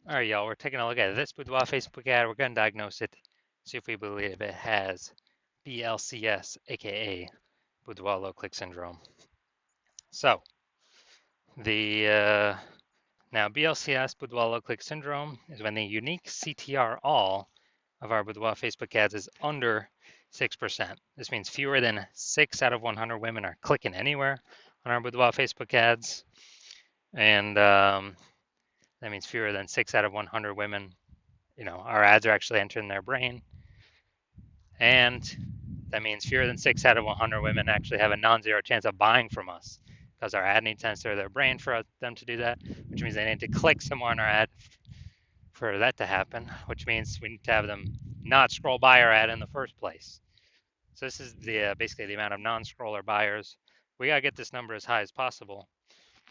All right, y'all, we're taking a look at this Boudoir Facebook ad. We're going to diagnose it, see if we believe it has BLCS, aka Boudoir low click syndrome. So, the now BLCS, Boudoir low click syndrome, is when the unique CTR all of our Boudoir Facebook ads is under 6%. This means fewer than 6 out of 100 women are clicking anywhere on our Boudoir Facebook ads. And that means fewer than 6 out of 100 women, our ads are actually entering their brain. And that means fewer than 6 out of 100 women actually have a non-zero chance of buying from us because our ad needs to enter their brain for them to do that, which means they need to click somewhere on our ad for that to happen, which means we need to have them not scroll by our ad in the first place. So this is the basically the amount of non-scroller buyers. We gotta get this number as high as possible.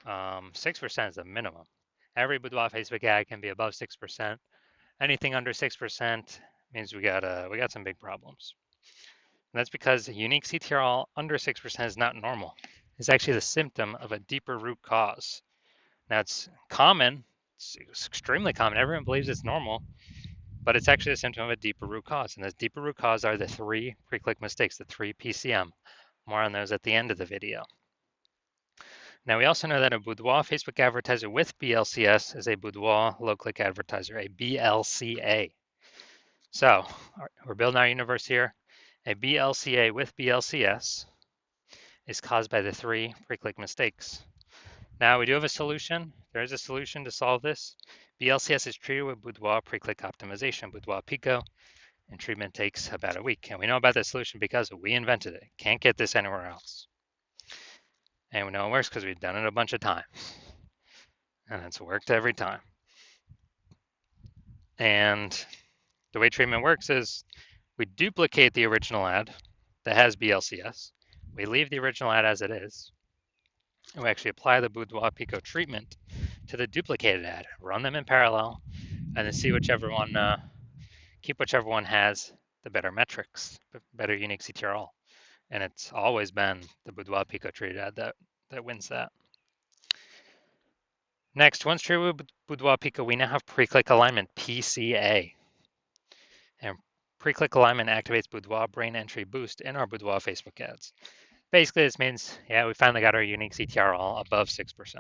6% is the minimum. Every Boudoir Facebook ad can be above 6%. Anything under 6% means we got some big problems. And that's because unique CTRL under 6% is not normal. It's actually the symptom of a deeper root cause. Now it's common, it's extremely common. Everyone believes it's normal, but it's actually a symptom of a deeper root cause. And those deeper root cause are the 3 pre-click mistakes, the 3 PCM. More on those at the end of the video. Now we also know that a Boudoir Facebook advertiser with BLCS is a Boudoir low-click advertiser, a BLCA. So we're building our universe here. A BLCA with BLCS is caused by the 3 pre-click mistakes. Now we do have a solution. There is a solution to solve this. BLCS is treated with Boudoir pre-click optimization, Boudoir Pico, and treatment takes about a week. And we know about the solution because we invented it. Can't get this anywhere else. And we know it works because we've done it a bunch of times. And it's worked every time. And the way treatment works is we duplicate the original ad that has BLCS. We leave the original ad as it is. And we actually apply the Boudoir Pico treatment to the duplicated ad, run them in parallel, and then see whichever one, keep whichever one has the better metrics, better unique CTRL. And it's always been the Boudoir Pico treated ad that wins that. Next, once treated with Boudoir Pico, we now have pre-click alignment, PCA. And pre-click alignment activates Boudoir brain entry boost in our Boudoir Facebook ads. Basically, this means, yeah, we finally got our unique CTRL above 6%.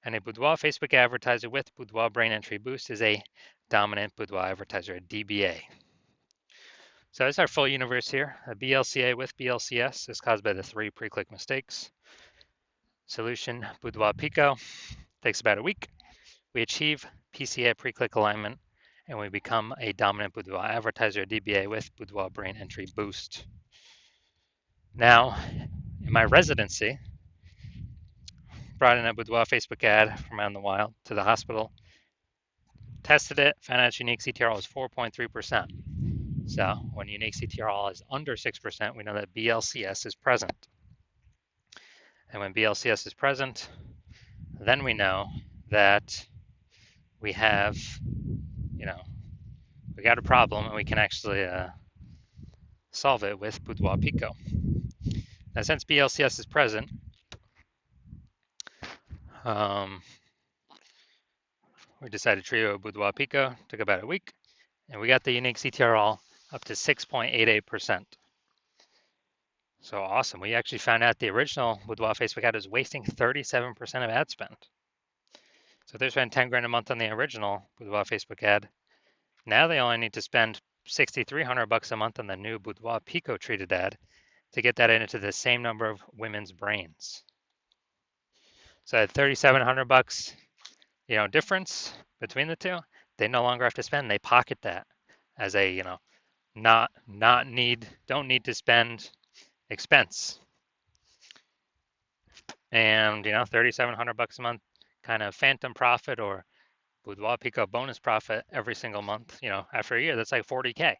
And a Boudoir Facebook advertiser with Boudoir brain entry boost is a dominant Boudoir advertiser, a DBA. So that's our full universe here. A BLCA with BLCS is caused by the 3 pre-click mistakes. Solution, Boudoir Pico, takes about a week. We achieve PCA pre-click alignment, and we become a dominant Boudoir advertiser, DBA with Boudoir brain entry boost. Now, in my residency, brought in a Boudoir Facebook ad from out in the wild to the hospital, tested it, found out its unique CTRL is 4.3%. So when unique CTRL is under 6%, we know that BLCS is present. And when BLCS is present, then we know that we have, we got a problem and we can actually solve it with Boudoir Pico. Now, since BLCS is present, we decided to trio Boudoir Pico, took about a week, and we got the unique CTRL up to 6.88%. So awesome. We actually found out the original Boudoir Facebook ad is wasting 37% of ad spend. So if they spend 10 grand a month on the original Boudoir Facebook ad, now they only need to spend 6,300 bucks a month on the new Boudoir Pico treated ad to get that into the same number of women's brains. So at 3,700 bucks, difference between the two, they no longer have to spend. They pocket that as a, don't need to spend expense. And 3,700 bucks a month kind of phantom profit or Boudoir Pico bonus profit every single month. After a year, that's like 40K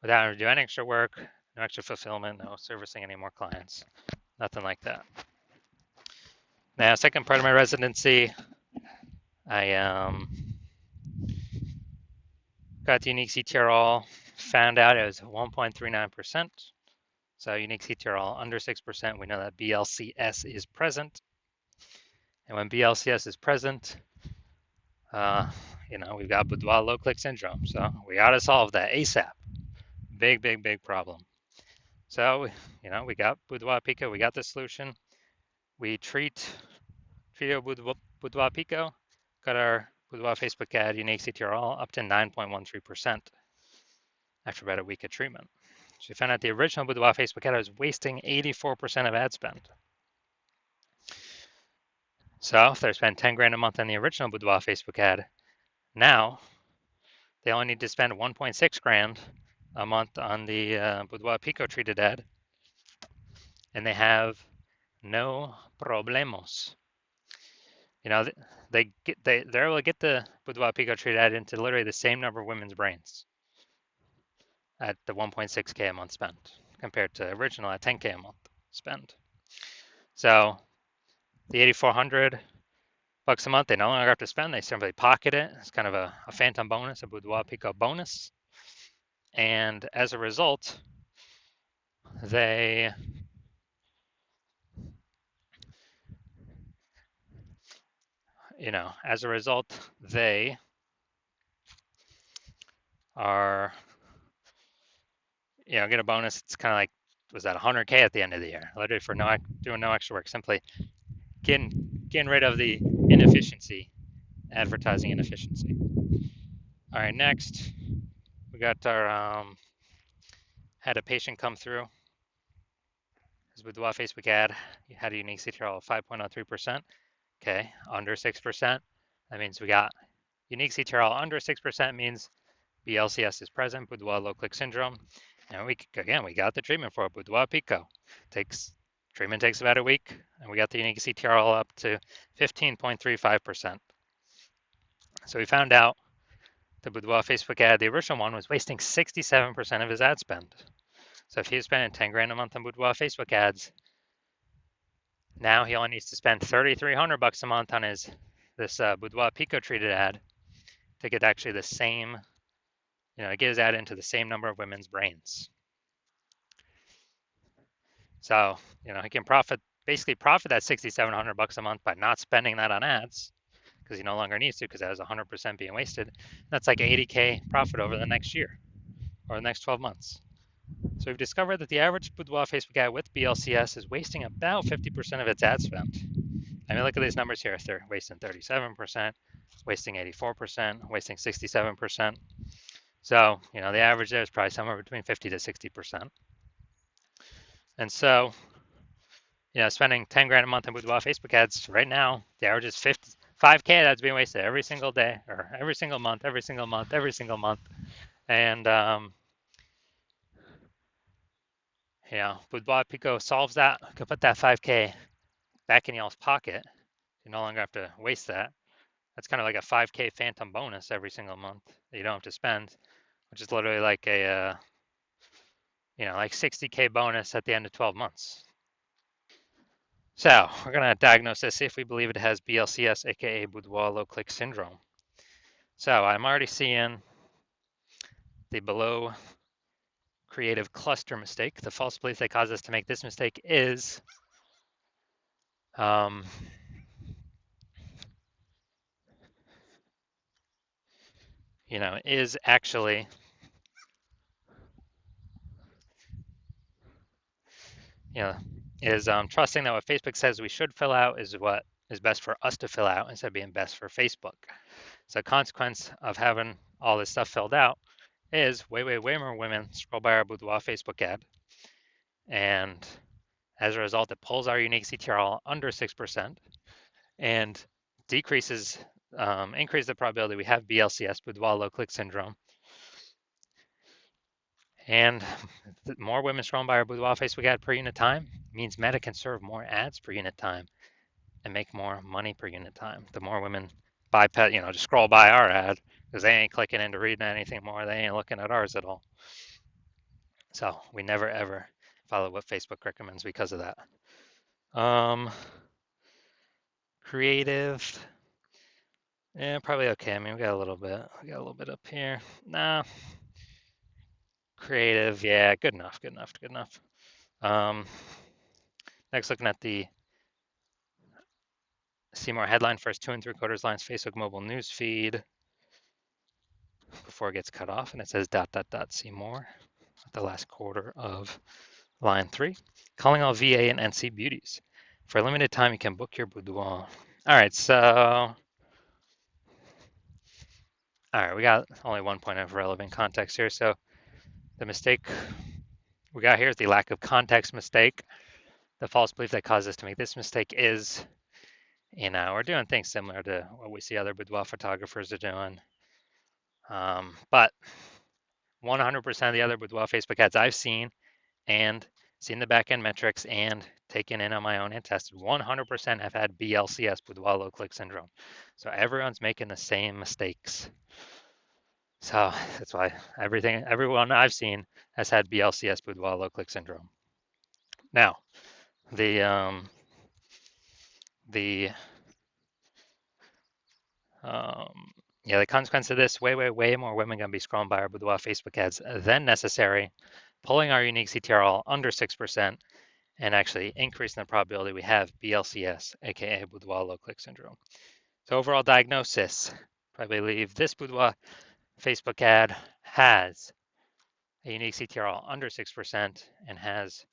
without having to do any extra work, no extra fulfillment, no servicing any more clients, nothing like that. Now, second part of my residency, I got the unique CTRL, found out it was 1.39%. So unique CTRL under 6%, we know that BLCS is present. And when BLCS is present, We've got Boudoir low click syndrome, so we got to solve that ASAP. Big, big, big problem. So, we got Boudoir Pico, we got the solution. We treat Trio Boudoir Pico, got our Boudoir Facebook ad unique CTRL up to 9.13% after about a week of treatment. So we found out the original Boudoir Facebook ad was wasting 84% of ad spend. So if they spend 10 grand a month on the original Boudoir Facebook ad, now they only need to spend 1.6 grand a month on the Boudoir Pico treated ad, and they have no problemos. They're able to get the Boudoir Pico treated ad into literally the same number of women's brains at the 1.6K a month spent compared to original at 10K a month spend. So the 8,400 bucks a month, they no longer have to spend. They simply pocket it. It's kind of a phantom bonus, a Boudoir Pico bonus. And as a result, they are, get a bonus. It's kind of like, was that 100K at the end of the year? Literally for doing no extra work, simply getting rid of the inefficiency, advertising inefficiency. All right, next we got our had a patient come through. His Boudoir Facebook ad had a unique CTRL of 5.03%. Okay, under 6%. That means we got unique CTRL under 6% means BLCS is present, Boudoir low click syndrome. And we got the treatment for it, Boudoir Pico. Treatment takes about a week, and we got the unique CTRL up to 15.35%. So we found out the Boudoir Facebook ad, the original one, was wasting 67% of his ad spend. So if he was spending 10 grand a month on Boudoir Facebook ads, now he only needs to spend 3,300 bucks a month on this Boudoir Pico treated ad to get actually the same, get his ad into the same number of women's brains. So, he can basically profit that 6,700 bucks a month by not spending that on ads because he no longer needs to because that was 100% being wasted. That's like 80K profit over the next year or the next 12 months. So we've discovered that the average Boudoir Facebook ad with BLCS is wasting about 50% of its ad spend. I mean, look at these numbers here. They're wasting 37%, wasting 84%, wasting 67%. So, the average there is probably somewhere between 50 to 60%. And so, spending 10 grand a month on Boudoir Facebook ads right now, the average is 5K that's being wasted every single day or every single month. And, Boudoir Pico solves that. You can put that 5K back in y'all's pocket. You no longer have to waste that. That's kind of like a 5K phantom bonus every single month that you don't have to spend, which is literally like a, like 60K bonus at the end of 12 months. So we're going to diagnose this, see if we believe it has BLCS, aka Boudoir low click syndrome. So I'm already seeing the below creative cluster mistake. The false belief that caused us to make this mistake is is actually trusting that what Facebook says we should fill out is what is best for us to fill out instead of being best for Facebook. So a consequence of having all this stuff filled out is way more women scroll by our Boudoir Facebook ad. And as a result, it pulls our unique CTRL under 6% and increases the probability we have BLCS, Boudoir low click syndrome. And more women scrolling by our Boudoir Facebook ad per unit time means Meta can serve more ads per unit time and make more money per unit time. The more women bypass, just scroll by our ad because they ain't clicking into reading anything more. They ain't looking at ours at all. So we never ever follow what Facebook recommends because of that. Creative. Yeah, probably okay. I mean, we got a little bit. Up here. Nah. Creative. Yeah, good enough. Next, looking at the see more headline first 2 3/4 lines Facebook mobile news feed before it gets cut off, and it says ... See more at the last quarter of line 3. Calling all VA and NC beauties. For a limited time, you can book your boudoir. All right, so we got only one point of relevant context here. So the mistake we got here is the lack of context mistake. The false belief that caused us to make this mistake is, we're doing things similar to what we see other boudoir photographers are doing. But 100% of the other boudoir Facebook ads I've seen and seen the back-end metrics and taken in on my own and tested, 100% have had BLCS, boudoir low click syndrome. So everyone's making the same mistakes. So that's why everyone I've seen has had BLCS, boudoir low click syndrome. Now, the consequence of this, way more women gonna be scrolling by our boudoir Facebook ads than necessary, pulling our unique CTR all under 6%, and actually increasing the probability we have BLCS, aka boudoir low click syndrome. So overall diagnosis, I believe this boudoir Facebook ad has a unique CTR all under 6% and has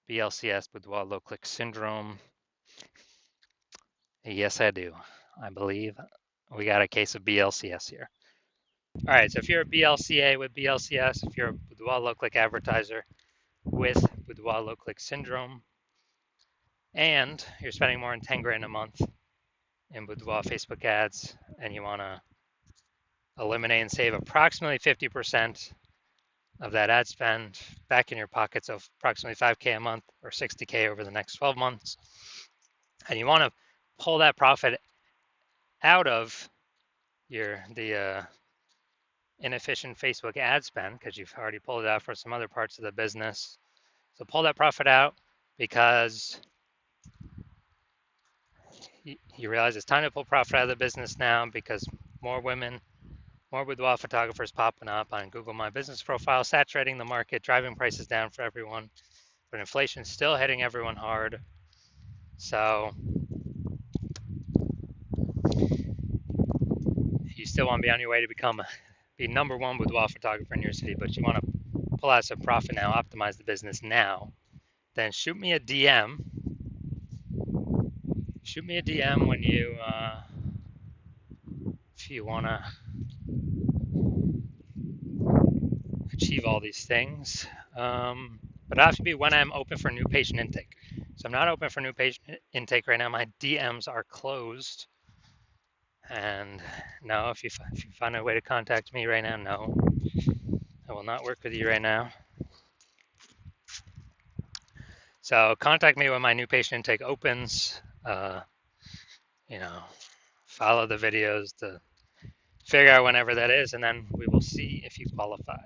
BLCS, boudoir low click syndrome. Yes, I do. I believe we got a case of BLCS here. All right, so if you're a BLCA with BLCS, if you're a boudoir low click advertiser with boudoir low click syndrome, and you're spending more than 10 grand a month in boudoir Facebook ads, and you want to eliminate and save approximately 50% of that ad spend back in your pockets of approximately 5K a month or 60K over the next 12 months, and you want to pull that profit out of the inefficient Facebook ad spend because you've already pulled it out for some other parts of the business. So pull that profit out because you realize it's time to pull profit out of the business now because more women, more boudoir photographers popping up on Google My Business profile, saturating the market, driving prices down for everyone. But inflation's still hitting everyone hard. So you still want to be on your way to be number one boudoir photographer in your city, but you want to pull out some profit now, optimize the business now. Then shoot me a DM. Shoot me a DM when if you want to achieve all these things. But it has to be when I'm open for new patient intake. So I'm not open for new patient intake right now. My DMs are closed. And no, if you find a way to contact me right now, no, I will not work with you right now. So contact me when my new patient intake opens. Follow the videos to figure out whenever that is, and then we will see if you qualify.